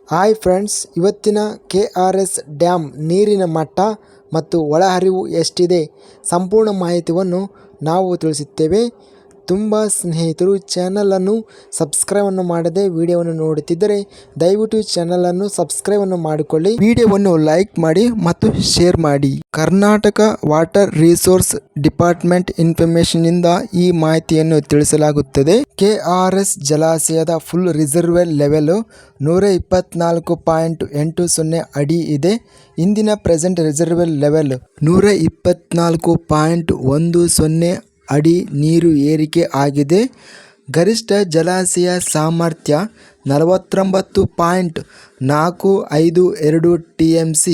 Hi friends, ಇವತ್ತಿನ KRS dam ನೀರಿನ ಮಟ್ಟ ಮತ್ತು ಒಳಹರಿವು ಎಷ್ಟಿದೆ ಸಂಪೂರ್ಣ ಮಾಹಿತಿಯನ್ನು ನಾವು ತಿಳಿಸುತ್ತೇವೆ. ತುಂಬ ಸ್ನೇಹಿತರು ಚಾನಲನ್ನು ಸಬ್ಸ್ಕ್ರೈಬನ್ನು ಮಾಡದೆ ವಿಡಿಯೋವನ್ನು ನೋಡುತ್ತಿದ್ದರೆ ದಯವಿಟ್ಟು ಚಾನಲನ್ನು ಸಬ್ಸ್ಕ್ರೈಬನ್ನು ಮಾಡಿಕೊಳ್ಳಿ, ವಿಡಿಯೋವನ್ನು ಲೈಕ್ ಮಾಡಿ ಮತ್ತು ಶೇರ್ ಮಾಡಿ. ಕರ್ನಾಟಕ ವಾಟರ್ ರಿಸೋರ್ಸ್ ಡಿಪಾರ್ಟ್ಮೆಂಟ್ ಇನ್ಫಾರ್ಮೇಷನ್ನಿಂದ ಈ ಮಾಹಿತಿಯನ್ನು ತಿಳಿಸಲಾಗುತ್ತದೆ. KRS ಜಲಾಶಯದ ಫುಲ್ ರಿಸರ್ವೇರ್ ಲೆವೆಲ್ 124.80 ಅಡಿ ಇದೆ. ಇಂದಿನ ಪ್ರೆಸೆಂಟ್ ರಿಸರ್ವೇರ್ ಲೆವೆಲ್ 124.10 ಅಡಿ ನೀರು ಏರಿಕೆ ಆಗಿದೆ. ಗರಿಷ್ಠ ಜಲಾಶಯ ಸಾಮರ್ಥ್ಯ 49.452 TMC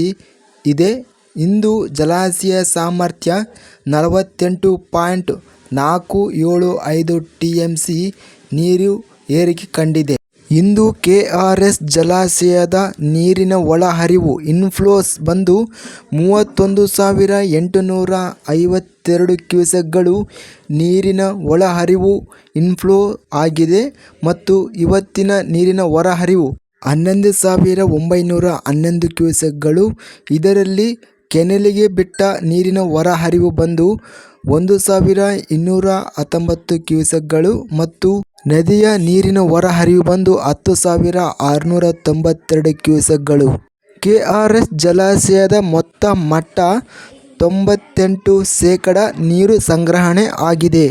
ಇದೆ. ಇಂದು ಜಲಾಶಯ ಸಾಮರ್ಥ್ಯ 48.475 TMC ನೀರು ಏರಿಕೆ ಕಂಡಿದೆ. ಇಂದು KRS ಜಲಾಶಯದ ನೀರಿನ ಒಳಹರಿವು ಇನ್ಫ್ಲೋಸ್ ಬಂದು 31,852 ಕ್ಯೂಸೆಕ್ಗಳು ನೀರಿನ ಒಳಹರಿವು ಇನ್ಫ್ಲೋ ಆಗಿದೆ ಮತ್ತು ಇವತ್ತಿನ ನೀರಿನ ಹೊರಹರಿವು 11,911 ಕ್ಯೂಸೆಕ್ಗಳು. ಇದರಲ್ಲಿ ಕೆನೆಲಿಗೆ ಬಿಟ್ಟ ನೀರಿನ ಹೊರಹರಿವು ಬಂದು 1,219 ಕ್ಯೂಸೆಕ್ಗಳು ಮತ್ತು ನದಿಯ ನೀರಿನ ಹೊರಹರಿವು ಬಂದು 10,692 ಕ್ಯೂಸೆಕ್ಗಳು. KRS ಜಲಾಶಯದ ಮೊತ್ತ ಮಟ್ಟ 98% ನೀರು ಸಂಗ್ರಹಣೆ ಆಗಿದೆ.